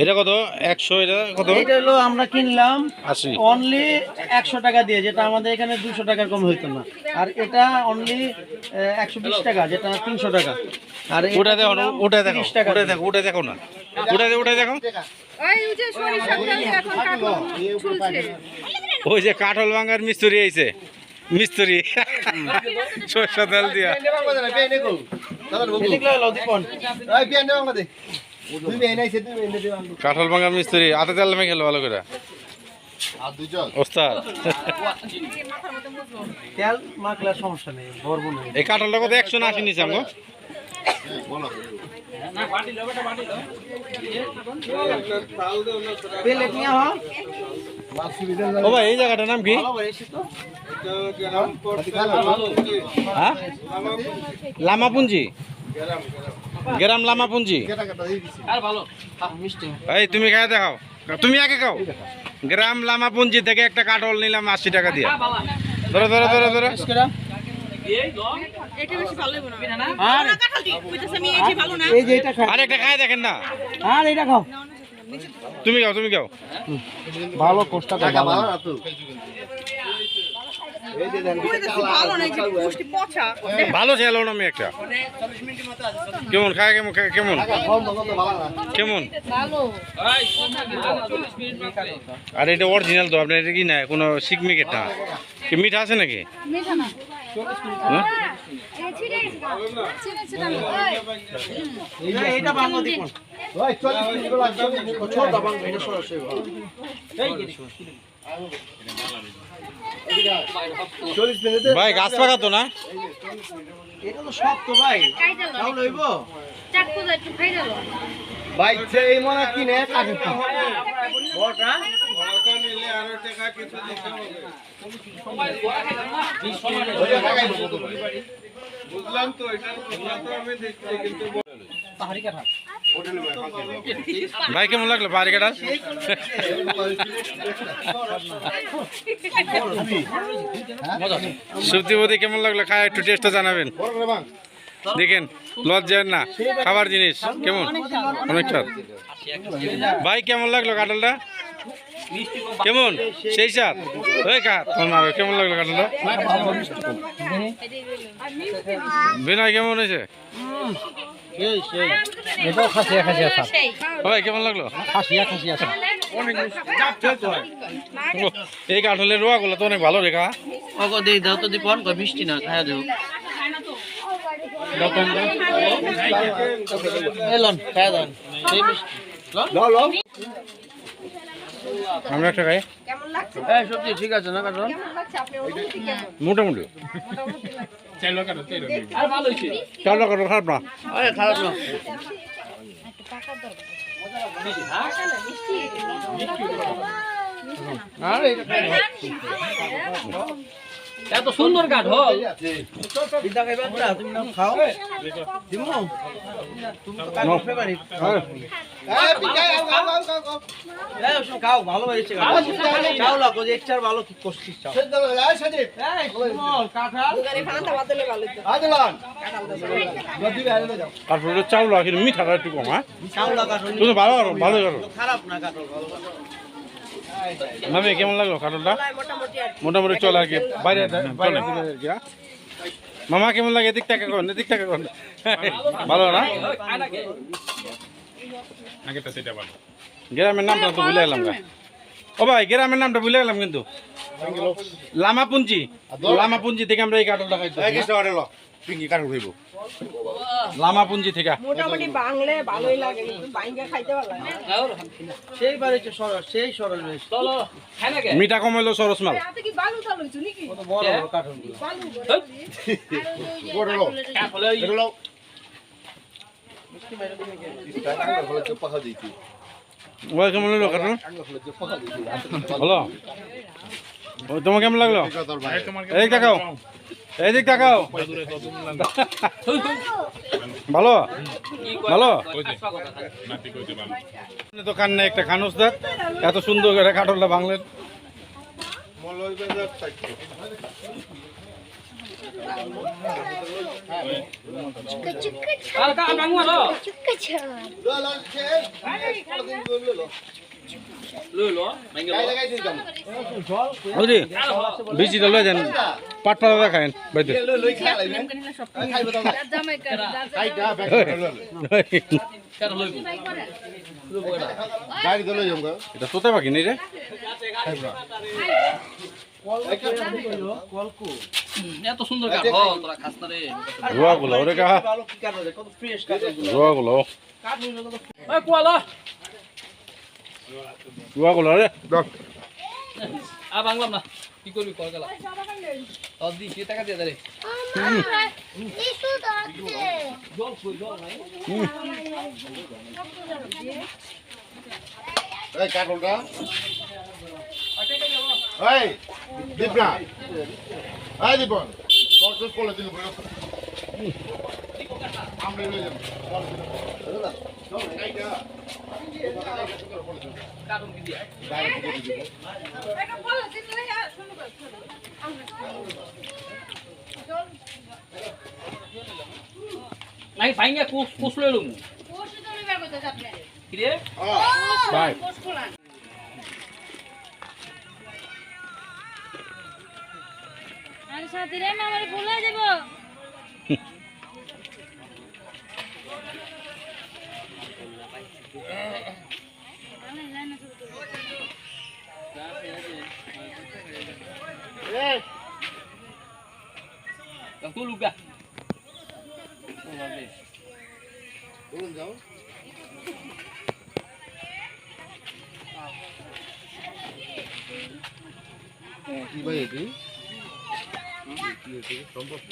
এটা কত 100? এটা কত? এটা হলো আমরা কিনলাম 80 অনলি 100 টাকা দিয়ে, যেটা আমাদের এখানে 200 টাকার কম হইতো না। আর এটা অনলি 120 টাকা, যেটা 300 টাকা। আর ওটা দেখো, ওটা দেখো, 30 টাকা। ওটা দেখো, ওটা দেখো না, ওটা দেখো। ওই যে কাঠল ভাঙার মিস্ত্রি আইছে, মিস্ত্রি সরষা তেল দিয়া। কাঠল ভাঙার মিস্ত্রি হাতে তেল মেখে খেলো ভালো করে ওস্তাদ। তেল মাখলে সমস্যা নেই, ভরবো না। এই কাঠলটা কত? 180 নিছে আমগো। প্লেট নিয়ে হ। ও ভাই এই জায়গাটার নাম কি? হ্যাঁ, লামাপুঞ্জি, গ্রাম লামাপুঞ্জি। এই তুমি খাই দেখাও, তুমি আগে খাও। গ্রাম লামাপুঞ্জি থেকে একটা কাঠল নিলাম 80 টাকা দিয়ে। ধরো ধরো ধরো ধরো। আরেকটা খাই দেখেন না। আর এটা খাও, তুমি খাও, তুমি খাও। ভালো কোষ্টা ভালো ছিল না আমি একটা। কেমন খায়? কেমন কেমন কেমন? আর এটা অরিজিনাল তো আপনার? এটা কি না কোনো সিকমিকেট না? কি মিঠা আছে নাকি? হ্যাঁ? এটা বাংলা দেখুন ভাই গাছ পাকাতো না? এটা তো সব তো ভাই তাও লইব ভাই সেই মনে কিনে কাটে বড়টা নিলে আরো টাকা কিছু দিতে হবে। বুঝলাম তো, এটার কথা তো আমি দেখছি, কিন্তু পাহাড়ি কাঁঠাল। ভাই কেমন লাগলো পাহাড়ি কাঁঠাল? সুপ্তিবতী কেমন লাগলো? খায় একটু টেস্টটা জানাবেন। দেখেন লজ্জার না, খাবার জিনিস কেমন? অনেক স্বাদ। ভাই কেমন লাগলো কাঁঠালটা? কেমন? সেই স্বাদ। ওই কেমন লাগলো কাঁঠালটা? বিনয় কেমন হয়েছে? এটাও খাসিয়া খাসিয়া স্বাদ। ভাই কেমন লাগলো? খাসিয়া খাসিয়া স্বাদ। এই কাঁঠালের রোয়াগুলো তো অনেক ভালো রেখা। ওগো দেই দাও তো দীপন, কই মিষ্টি না, খায়া দেও। এলন খায়া দেন সেই মিষ্টি ল আমরা একটা খাই। এই সবজি ঠিক আছে না কাটন? মোটামুটি চাল কাটো খারাপ না। আরে খারাপ না। আরে এত সুন্দর কাঠল বিদ্যা খাইবা না? তুমি না খাও দিমু? তুমি তো কাঠল ফেভারিট। এই বিদ্যা খাও খাও খাও, ভালো হয়েছে চাও লাগো যে একটার ভালো কি করছিস চাও সেদ্ধ হয়ে যায় সাজিব। এই সুন্দর কাঠল দোকানে ফান্তা বাদলে ভালো তো আদলান যদি বাইরে যাও। কাঠলের চাউল কিন্তু মিঠাটা একটু কম। হ্যাঁ চাউলা কাঠল তুমি ভালো ভালো করো। খারাপ না কাঠল, ভালো। মামি কেমন লাগলো কাঁঠালটা? মোটামুটি চলে আর কি, বাইরে বাইরে আর কি। মামা কেমন লাগে? এদিক টাকা করেন, এদিক টাকা করেন। ভালো না? গ্রামের নামটা তো ভুলে গেলাম। ও ভাই গ্রামের নামটা ভুলে গেলাম কিন্তু। লামাপুঞ্জি, লামাপুঞ্জি থেকে আমরা এই কাঁঠালটা খাইতে। লামাপুঞ্জি থেকে মোটামুটি বাংলা ভালোই লাগে, কিন্তু বাইঙ্গা খাইতে ভালো লাগে। সেই বাড়ি সরস, সেই সরস বেশ। চলো মিঠা কমাইলো সরস মাল। আপনি কি বালু চালু হইছো নাকি? কত বড় বড় কাঠল গুলো। বালু ওই কেমন লাগলো কাঁঠাল? হলো তোমার কেমন লাগলো? এদিক দেখাও, এদিক দেখাও। ভালো ভালো তো খান না একটা খানুস দেখ, এত সুন্দর করে কাঁঠালটা বাংলার। আর কা বাংলা লো লো লো বাঙ্গা বুঝলি বিচিটা লয়ে যান পাট পাতা খায়েন বাইতে কার লইব গাড়ি তো লই যাম গো এটা তোতে পাখি নেই রে এত সুন্দর কাঠ হল তোরা খাস না রে রোয়াগুলো ওরে কাহা ভালো কি কাঠ কত ফ্রেশ কাঠ রোয়াগুলো ওই কোয়ালা রোয়াগুলো রে আ বাংলাম না কি করবি কল গেলা তোর দি কি টাকা দিয়ে দে রে জল কই জল নাই এই কাটলটা এই দীপনা এই দীপন কত কোলে দিল বড় আমরা লই যাম চল কাইটা কারণ কি দিয়া নাই ভাইঙ্গা কোস লই লমু কি রে বাই আর সাথে রে মামারে ভুলে যাব তুই লুকা যাও কি ভাই এটি কি হচ্ছে সম্পর্ক